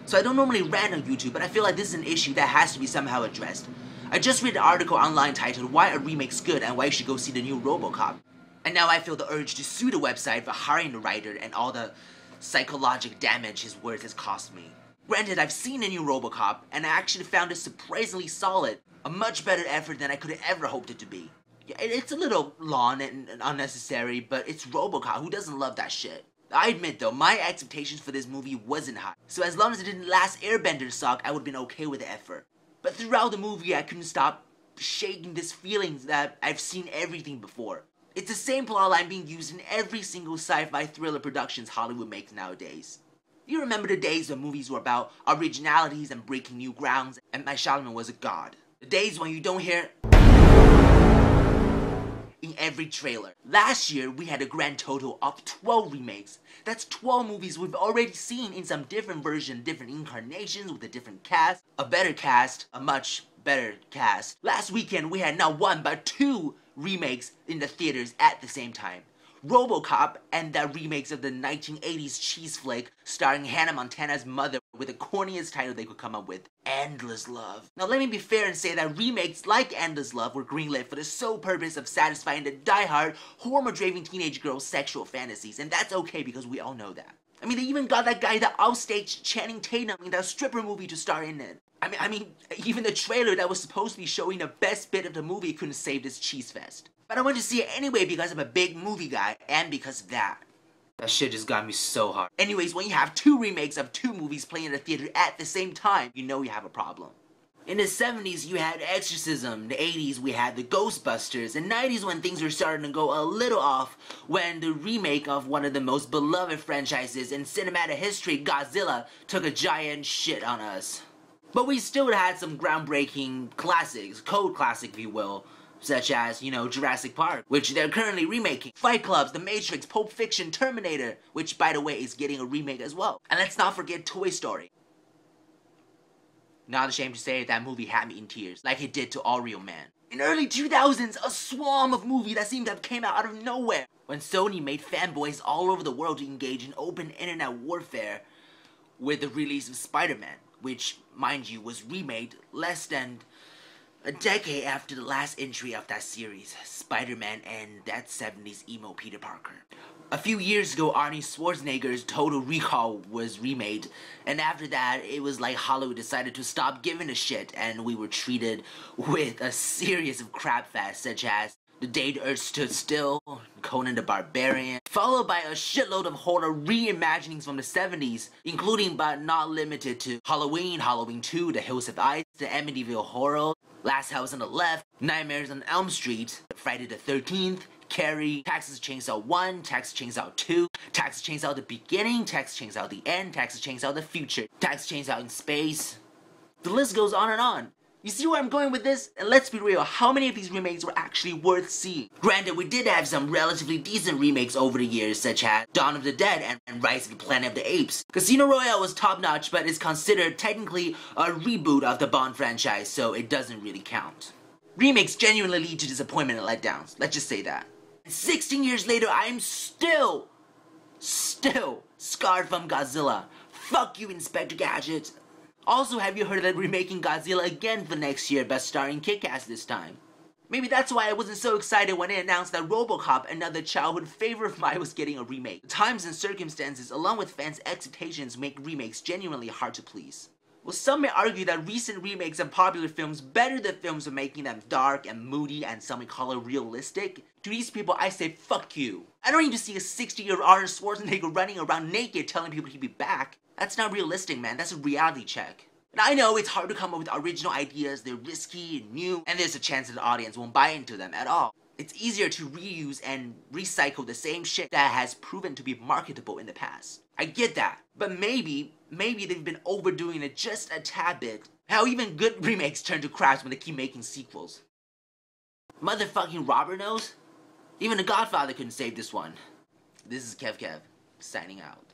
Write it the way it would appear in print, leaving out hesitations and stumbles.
So I don't normally rant on YouTube, but I feel like this is an issue that has to be somehow addressed. I just read an article online titled Why Are Remakes Good and Why You Should Go See the New RoboCop. And now I feel the urge to sue the website for hiring the writer and all the psychological damage his words has cost me. Granted, I've seen the new RoboCop, and I actually found it surprisingly solid. A much better effort than I could have ever hoped it to be. Yeah, it's a little long and unnecessary, but it's RoboCop. Who doesn't love that shit? I admit though, my expectations for this movie wasn't high. So as long as it didn't last Airbender suck, I would've been okay with the effort. But throughout the movie, I couldn't stop shaking this feeling that I've seen everything before. It's the same plotline being used in every single sci-fi thriller productions Hollywood makes nowadays. You remember the days when movies were about originalities and breaking new grounds, and M. Shyamalan was a god. The days when you don't hear in every trailer. Last year, we had a grand total of 12 remakes. That's 12 movies we've already seen in some different versions, different incarnations, with a different cast, a better cast, a much better cast. Last weekend, we had not one, but 2 remakes in the theaters at the same time. RoboCop and the remakes of the 1980s cheese flick starring Hannah Montana's mother with the corniest title they could come up with, Endless Love. Now let me be fair and say that remakes like Endless Love were greenlit for the sole purpose of satisfying the die-hard, hormone-driven teenage girl's sexual fantasies, and that's okay because we all know that. I mean, they even got that guy that outstaged Channing Tatum in that stripper movie to star in it. I mean, even the trailer that was supposed to be showing the best bit of the movie couldn't save this cheese fest. But I went to see it anyway because I'm a big movie guy, and because of that. That shit just got me so hard. Anyways, when you have 2 remakes of 2 movies playing in the theater at the same time, you know you have a problem. In the 70s, you had Exorcism, the 80s, we had the Ghostbusters, and 90s when things were starting to go a little off, when the remake of one of the most beloved franchises in cinematic history, Godzilla, took a giant shit on us. But we still had some groundbreaking classics, cult classic if you will, such as, you know, Jurassic Park, which they're currently remaking, Fight Clubs, The Matrix, Pulp Fiction, Terminator, which by the way is getting a remake as well. And let's not forget Toy Story. Not ashamed to say that movie had me in tears, like it did to Oreo Man. In early 2000s, a swarm of movies that seemed to have came out of nowhere, when Sony made fanboys all over the world to engage in open internet warfare with the release of Spider-Man, which, mind you, was remade less than a decade after the last entry of that series, Spider-Man and that 70s emo Peter Parker. A few years ago, Arnie Schwarzenegger's Total Recall was remade, and after that, it was like Hollywood decided to stop giving a shit, and we were treated with a series of crapfests such as The Day the Earth Stood Still, Conan the Barbarian, followed by a shitload of horror reimaginings from the 70s, including but not limited to Halloween, Halloween 2, The Hills Have Eyes, The Amityville Horror, Last House on the Left, Nightmares on Elm Street, Friday the 13th, Carrie, Texas Chainsaw 1, Texas Chainsaw 2, Texas Chainsaw the Beginning, Texas Chainsaw the End, Texas Chainsaw the Future, Texas Chainsaw in Space. The list goes on and on. You see where I'm going with this? And let's be real, how many of these remakes were actually worth seeing? Granted, we did have some relatively decent remakes over the years, such as Dawn of the Dead and Rise of the Planet of the Apes. Casino Royale was top-notch, but is considered technically a reboot of the Bond franchise, so it doesn't really count. Remakes genuinely lead to disappointment and letdowns, let's just say that. 16 years later, I'm still scarred from Godzilla. Fuck you, Inspector Gadget. Also, have you heard of that remaking Godzilla again for next year, but starring Kick-Ass this time? Maybe that's why I wasn't so excited when it announced that RoboCop, another childhood favorite of mine, was getting a remake. The times and circumstances, along with fans' expectations, make remakes genuinely hard to please. Well, some may argue that recent remakes of popular films better the films for making them dark and moody and some may call it realistic. To these people, I say fuck you. I don't need to see a 60-year-old Arnold Schwarzenegger running around naked telling people he'd be back. That's not realistic, man. That's a reality check. And I know it's hard to come up with original ideas, they're risky and new, and there's a chance that the audience won't buy into them at all. It's easier to reuse and recycle the same shit that has proven to be marketable in the past. I get that, but maybe they've been overdoing it just a tad bit. How even good remakes turn to craps when they keep making sequels. Motherfucking Robert knows? Even The Godfather couldn't save this one. This is Kev, signing out.